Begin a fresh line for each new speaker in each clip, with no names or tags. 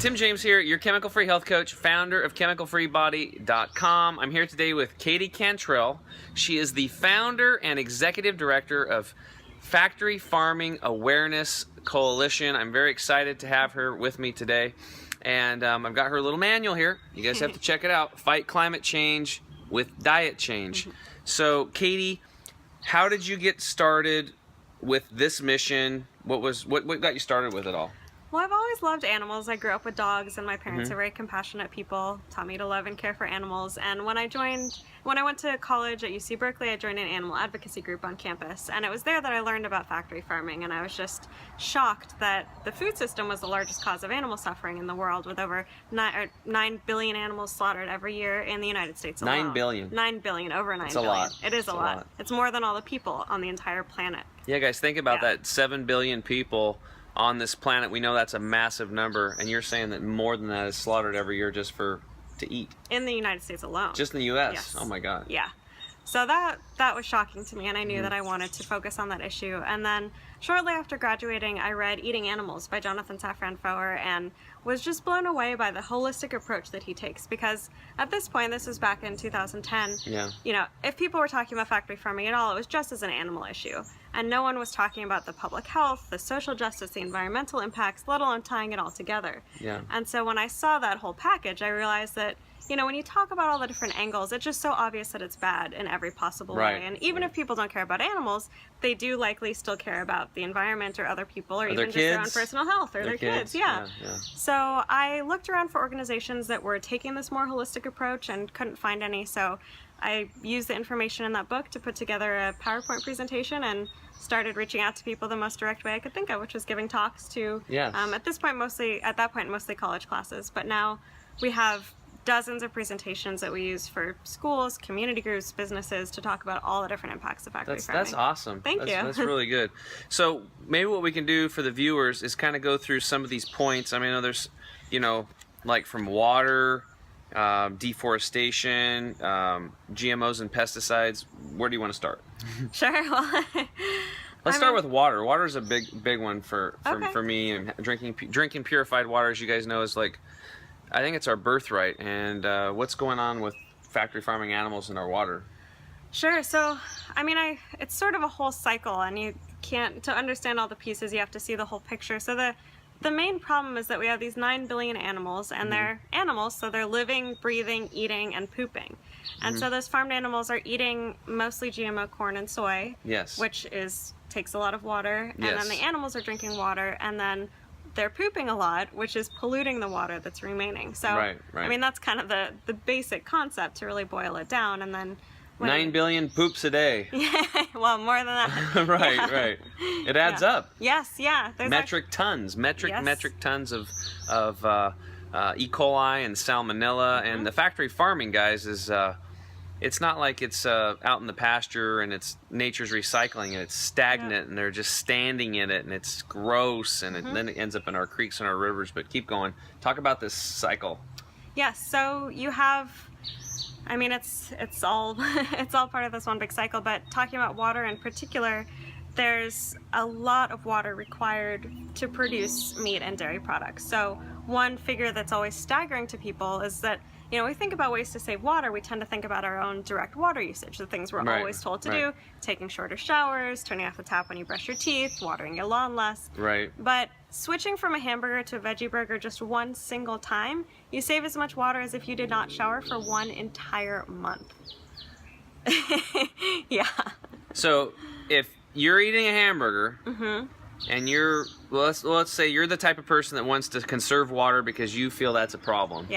Tim James here, your chemical-free health coach, founder of chemicalfreebody.com. I'm here today with Katie Cantrell. She is the founder and executive director of Factory Farming Awareness Coalition. I'm very excited to have her with me today. And I've got her little manual here. You guys have to check it out. Fight climate change with diet change. So, Katie, how did you get started with this mission? What got you started with it all?
Well, I've always loved animals. I grew up with dogs, and my parents are very compassionate people, taught me to love and care for animals. And when I went to college at UC Berkeley, I joined an animal advocacy group on campus. And it was there that I learned about factory farming. And I was just shocked that the food system was the largest cause of animal suffering in the world, with over 9 billion animals slaughtered every year in the United States alone.
9 billion.
9 billion, over 9
It's
billion.
a lot.
It is a lot. It's more than all the people on the entire planet.
Yeah, guys, think about that. 7 billion people on this planet. We know that's a massive number, and you're saying that more than that is slaughtered every year just to eat.
In the United States alone.
Just in the U.S.?
Yes.
Oh my God.
Yeah. So that was shocking to me, and I knew that I wanted to focus on that issue. And then shortly after graduating, I read Eating Animals by Jonathan Safran Foer and was just blown away by the holistic approach that he takes. Because at this point, this was back in 2010, you know, if people were talking about factory farming at all, it was just as an animal issue. And no one was talking about the public health, the social justice, the environmental impacts, let alone tying it all together.
Yeah.
And so when I saw that whole package, I realized that, you know, when you talk about all the different angles, it's just so obvious that it's bad in every possible way. And even if people don't care about animals, they do likely still care about the environment or other people, or even just their own personal health or their kids. Yeah. So I looked around for organizations that were taking this more holistic approach and couldn't find any. So I used the information in that book to put together a PowerPoint presentation and started reaching out to people the most direct way I could think of, which was giving talks to, at that point, mostly college classes. But now we have dozens of presentations that we use for schools, community groups, businesses, to talk about all the different impacts of factory farming.
That's awesome.
Thank you.
That's really good. So maybe what we can do for the viewers is kind of go through some of these points. I mean, I know there's, you know, like from water, deforestation, GMOs and pesticides. Where do you want to start?
Sure. Well,
Let's start with water. Water is a big one for me. And drinking purified water, as you guys know, is like, I think it's our birthright. And what's going on with factory farming animals in our water?
Sure. So, I mean, it's sort of a whole cycle, and you can't, to understand all the pieces, you have to see the whole picture. So the main problem is that we have these 9 billion animals, and they're animals, so they're living, breathing, eating, and pooping. And so those farmed animals are eating mostly GMO corn and soy, which takes a lot of water. And then the animals are drinking water, and then they're pooping a lot, which is polluting the water that's remaining. So, I mean, that's kind of the basic concept to really boil it down. And then
9 billion poops a day.
Yeah, well, more than that.
Right. It adds up.
Yes, yeah.
Metric tons of E. coli and salmonella. And the factory farming, guys, is it's not like it's out in the pasture and nature's recycling it. It's stagnant, and they're just standing in it, and it's gross, and then it ends up in our creeks and our rivers. But keep going. Talk about this cycle.
Yes. So you have, I mean, it's all it's all part of this one big cycle. But talking about water in particular, there's a lot of water required to produce meat and dairy products. So one figure that's always staggering to people is that, you know, we think about ways to save water, we tend to think about our own direct water usage, the things we're always told to do, taking shorter showers, turning off the tap when you brush your teeth, watering your lawn less. But switching from a hamburger to a veggie burger just one single time, you save as much water as if you did not shower for one entire month.
So if you're eating a hamburger, and let's say you're the type of person that wants to conserve water because you feel that's a problem.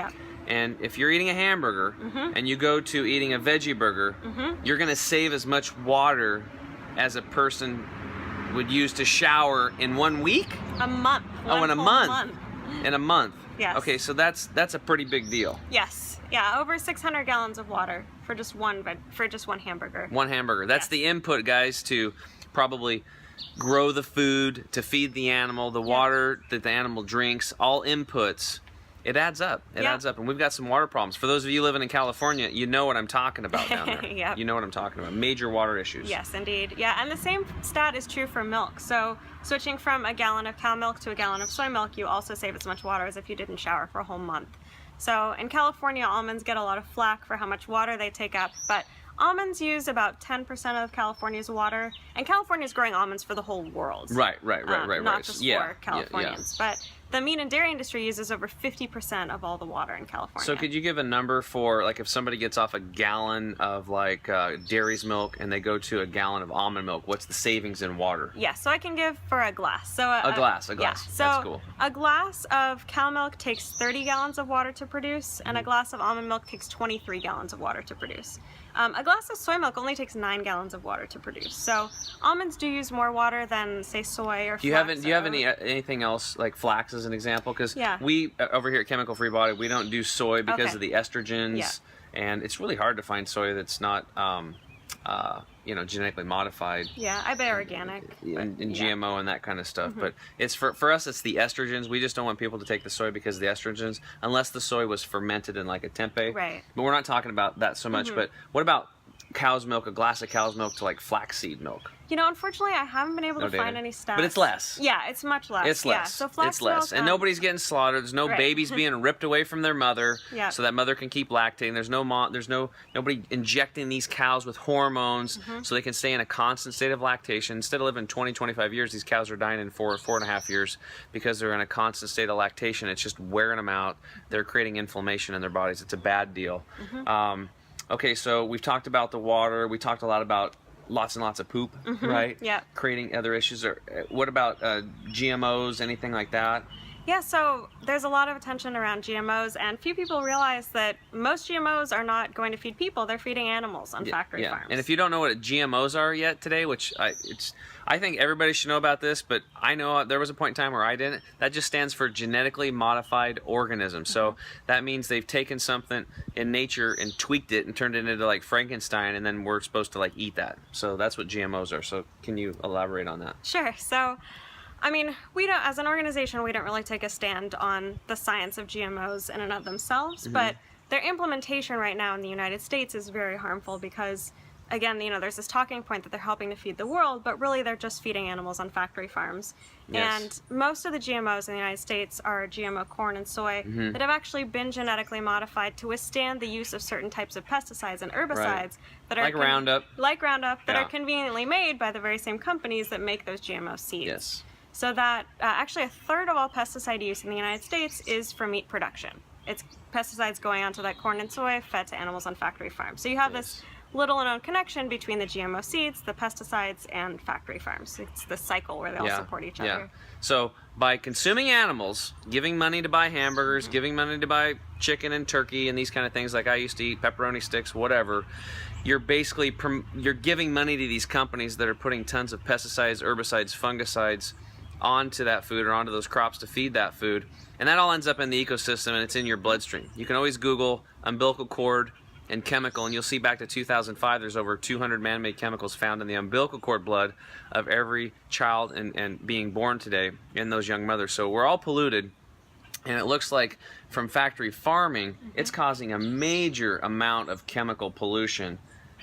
And if you're eating a hamburger and you go to eating a veggie burger, you're going to save as much water as a person would use to shower in 1 week?
A month.
In a month. In a month.
Yes.
Okay, so that's a pretty big deal.
Yes. Yeah, over 600 gallons of water for just one hamburger. One hamburger.
That's the input, guys, to probably grow the food, to feed the animal, the water that the animal drinks, all inputs It adds up. It adds up. And we've got some water problems. For those of you living in California, you know what I'm talking about down there.
Yep.
You know what I'm talking about. Major water issues.
Yes, indeed. Yeah, and the same stat is true for milk. So switching from a gallon of cow milk to a gallon of soy milk, you also save as much water as if you didn't shower for a whole month. So in California, almonds get a lot of flack for how much water they take up, but almonds use about 10% of California's water, and California's growing almonds for the whole world.
Right.
Not just for Californians. But the meat and dairy industry uses over 50% of all the water in California.
So could you give a number for, like, if somebody gets off a gallon of, like, dairy's milk and they go to a gallon of almond milk, what's the savings in water?
Yeah, so I can give for a glass. So
a glass.
Yeah, so
that's cool.
A glass of cow milk takes 30 gallons of water to produce, and a glass of almond milk takes 23 gallons of water to produce. A glass of soy milk only takes 9 gallons of water to produce. So almonds do use more water than, say, soy or flax.
Do you have anything else, like flax as an example? Because we over here at Chemical Free Body, we don't do soy because of the estrogens, and it's really hard to find soy that's not genetically modified.
Yeah, I bet organic.
And GMO and that kind of stuff. But it's for us, it's the estrogens. We just don't want people to take the soy because of the estrogens, unless the soy was fermented in like a tempeh.
Right.
But we're not talking about that so much. But what about cow's milk, a glass of cow's milk to like flaxseed milk?
You know, unfortunately, I haven't been able to find any stats.
But it's less.
Yeah, it's much less.
It's less.
Yeah, so flax
it's less.
milk,
And nobody's getting slaughtered. There's no babies being ripped away from their mother so that mother can keep lactating. There's nobody injecting these cows with hormones so they can stay in a constant state of lactation. Instead of living 20, 25 years, these cows are dying in 4.5 years because they're in a constant state of lactation. It's just wearing them out. They're creating inflammation in their bodies. It's a bad deal. Okay, so we've talked about the water. We talked a lot about lots and lots of poop, right?
Yeah.
Creating other issues. Or what about GMOs, anything like that?
Yeah, so there's a lot of attention around GMOs, and few people realize that most GMOs are not going to feed people, they're feeding animals on factory farms.
And if you don't know what GMOs are yet today, which I think everybody should know about this, but I know there was a point in time where I didn't. That just stands for genetically modified organisms. So that means they've taken something in nature and tweaked it and turned it into like Frankenstein, and then we're supposed to like eat that. So that's what GMOs are. So can you elaborate on that?
Sure. So I mean, we don't, as an organization, we don't really take a stand on the science of GMOs in and of themselves, but their implementation right now in the United States is very harmful because, again, there's this talking point that they're helping to feed the world, but really they're just feeding animals on factory farms. And most of the GMOs in the United States are GMO corn and soy that have actually been genetically modified to withstand the use of certain types of pesticides and herbicides that are
like Roundup.
Like Roundup, that are conveniently made by the very same companies that make those GMO seeds.
Yes.
So that actually a third of all pesticide use in the United States is for meat production. It's pesticides going onto that corn and soy fed to animals on factory farms. So you have this little known connection between the GMO seeds, the pesticides, and factory farms. It's the cycle where they all support each other.
So by consuming animals, giving money to buy hamburgers, giving money to buy chicken and turkey and these kind of things like I used to eat, pepperoni sticks, whatever, you're basically you're giving money to these companies that are putting tons of pesticides, herbicides, fungicides onto that food or onto those crops to feed that food, and that all ends up in the ecosystem and it's in your bloodstream. You can always Google umbilical cord and chemical, and you'll see back to 2005 there's over 200 man-made chemicals found in the umbilical cord blood of every child and being born today in those young mothers. So we're all polluted, and it looks like from factory farming it's causing a major amount of chemical pollution,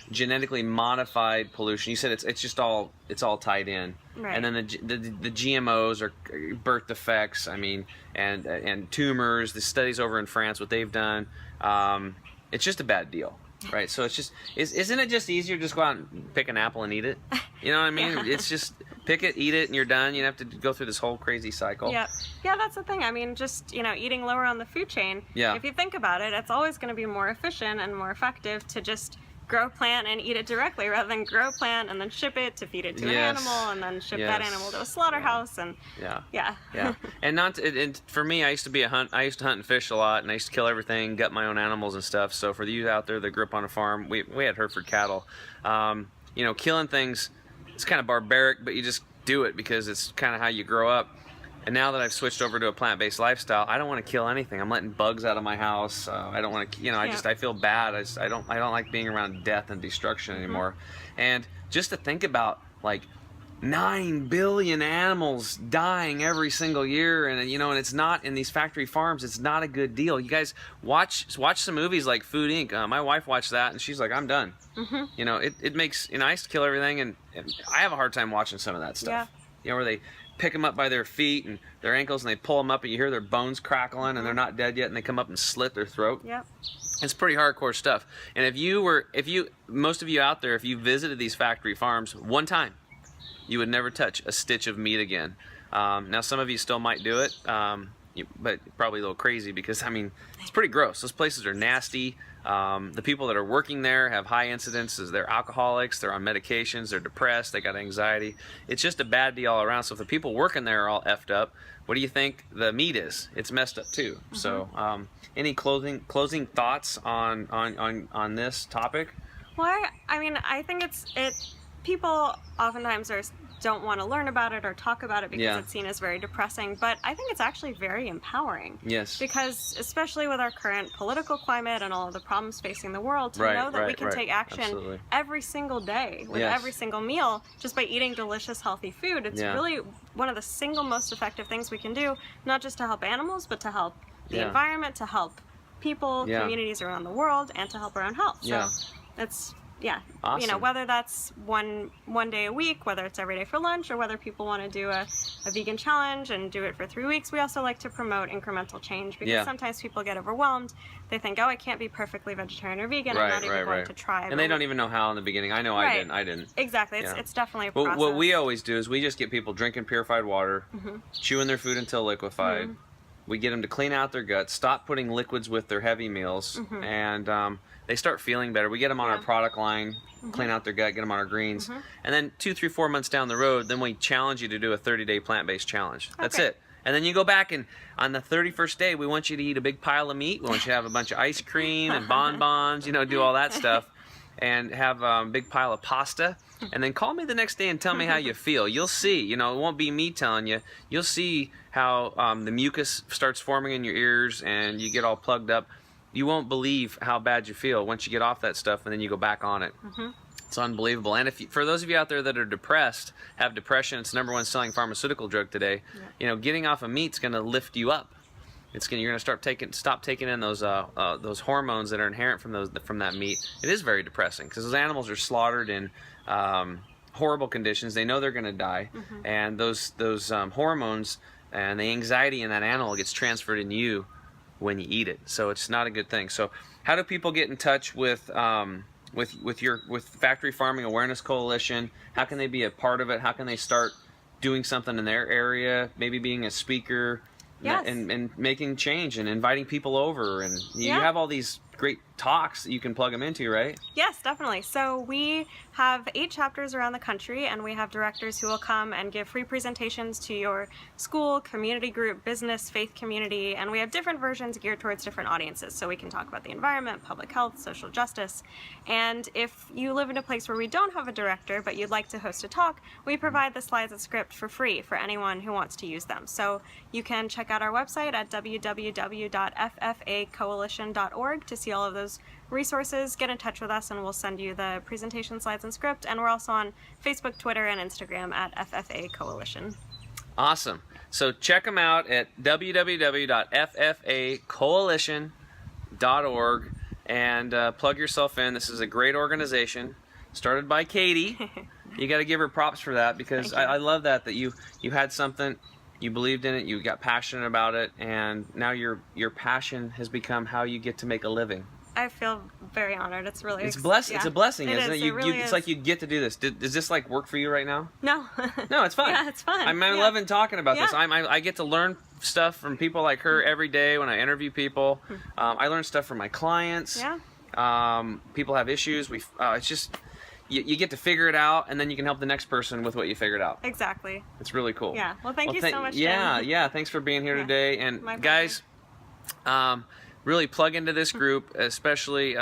genetically modified pollution. You said it's all tied in. Right. And then the GMOs are birth defects. I mean, and tumors. The studies over in France, what they've done, it's just a bad deal, right? So it's just isn't it just easier to just go out and pick an apple and eat it? You know what I mean? It's just pick it, eat it, and you're done. You don't have to go through this whole crazy cycle.
Yeah, that's the thing. I mean, just eating lower on the food chain.
Yeah.
If you think about it, it's always going to be more efficient and more effective to just grow plant and eat it directly rather than grow plant and then ship it to feed it to an animal and then ship that animal to a slaughterhouse and and for me, I used to hunt and fish a lot, and I used to kill everything, gut my own animals and stuff. So for you out there that grew up on a farm, we had Hereford cattle. Killing things, it's kind of barbaric, but you just do it because it's kind of how you grow up. And now that I've switched over to a plant-based lifestyle, I don't want to kill anything. I'm letting bugs out of my house. I don't want to, I feel bad. I don't like being around death and destruction anymore. And just to think about, like,
9 billion animals dying every single year, and and it's not in these factory farms. It's not a good deal. You guys watch some movies like Food Inc. My wife watched that, and she's like, "I'm done." It makes I used to kill everything, and I have a hard time watching some of that stuff. Where they pick them up by their feet and their ankles, and they pull them up, and you hear their bones crackling, and they're not dead yet, and they come up and slit their throat.
Yep.
It's pretty hardcore stuff. And most of you out there, if you visited these factory farms one time, you would never touch a stitch of meat again. Now, some of you still might do it, but probably a little crazy because, it's pretty gross. Those places are nasty. The people that are working there have high incidences. They're alcoholics, they're on medications, they're depressed, they got anxiety. It's just a bad deal all around. So if the people working there are all effed up, what do you think the meat is? It's messed up too. So any closing thoughts on this topic?
Well, I think people oftentimes don't want to learn about it or talk about it because it's seen as very depressing, but I think it's actually very empowering.
Yes.
Because especially with our current political climate and all of the problems facing the world, to know that we can take action every single day with every single meal just by eating delicious, healthy food, it's really one of the single most effective things we can do, not just to help animals, but to help the environment, to help people, communities around the world, and to help our own health. So it's awesome. Whether that's one day a week, whether it's every day for lunch, or whether people want to do a vegan challenge and do it for 3 weeks, we also like to promote incremental change because sometimes people get overwhelmed. They think, oh, I can't be perfectly vegetarian or vegan. I'm not even going to try.
And they don't even know how in the beginning. I know I didn't.
Exactly. It's definitely a process.
What we always do is we just get people drinking purified water, chewing their food until liquefied. We get them to clean out their guts, stop putting liquids with their heavy meals, and they start feeling better. We get them on our product line, clean out their gut, get them on our greens. And then 2, 3, 4 months down the road, then we challenge you to do a 30-day plant-based challenge. That's it. And then you go back, and on the 31st day, we want you to eat a big pile of meat. We want you to have a bunch of ice cream and bonbons, do all that stuff, and have a big pile of pasta. And then call me the next day and tell me how you feel. You'll see. It won't be me telling you. You'll see how the mucus starts forming in your ears, and you get all plugged up. You won't believe how bad you feel once you get off that stuff and then you go back on it. It's unbelievable. And for those of you out there that are depressed, have depression, it's the #1 selling pharmaceutical drug today. Getting off of meat's going to lift you up. You're going to stop taking in those hormones that are inherent from that meat. It is very depressing because those animals are slaughtered in horrible conditions. They know they're going to die, and those hormones and the anxiety in that animal gets transferred in you when you eat it. So it's not a good thing. So how do people get in touch with Factory Farming Awareness Coalition? How can they be a part of it? How can they start doing something in their area? Maybe being a speaker and making change and inviting people over. And you have all these great talks that you can plug them into, right?
Yes, definitely. So we have 8 chapters around the country, and we have directors who will come and give free presentations to your school, community group, business, faith community, and we have different versions geared towards different audiences. So we can talk about the environment, public health, social justice. And if you live in a place where we don't have a director, but you'd like to host a talk, we provide the slides and script for free for anyone who wants to use them. So you can check out our website at www.ffacoalition.org to see all of those resources. Get in touch with us and we'll send you the presentation slides and script. And we're also on Facebook, Twitter, and Instagram at FFA Coalition.
Awesome. So check them out at www.ffacoalition.org and plug yourself in. This is a great organization started by Katie. You got to give her props for that because I love that you had something, you believed in it, you got passionate about it, and now your passion has become how you get to make a living.
I feel very honored. It's really
it's a blessing, isn't it? It's like you get to do this. Does this like work for you right now?
No.
No, it's fun.
Yeah, it's fun.
I'm loving talking about this. I get to learn stuff from people like her every day when I interview people. I learn stuff from my clients.
Yeah.
People have issues. It's just you get to figure it out, and then you can help the next person with what you figured out.
Exactly.
It's really cool.
Yeah. Well, thank you so much.
Yeah. Thanks for being here today, and guys. Really plug into this group, especially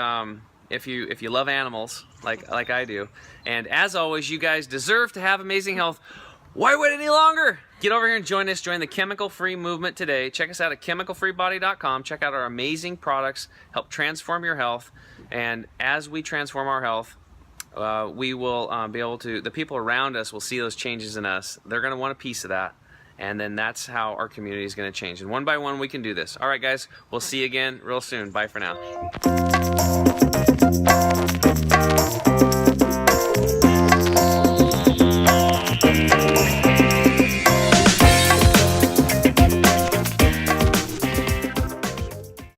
if you love animals like I do. And as always, you guys deserve to have amazing health. Why wait any longer? Get over here and join us. Join the chemical-free movement today. Check us out at chemicalfreebody.com. Check out our amazing products. Help transform your health. And as we transform our health, we will be able to, the people around us will see those changes in us. They're going to want a piece of that. And then that's how our community is going to change. And one by one, we can do this. All right, guys, we'll see you again real soon. Bye for now.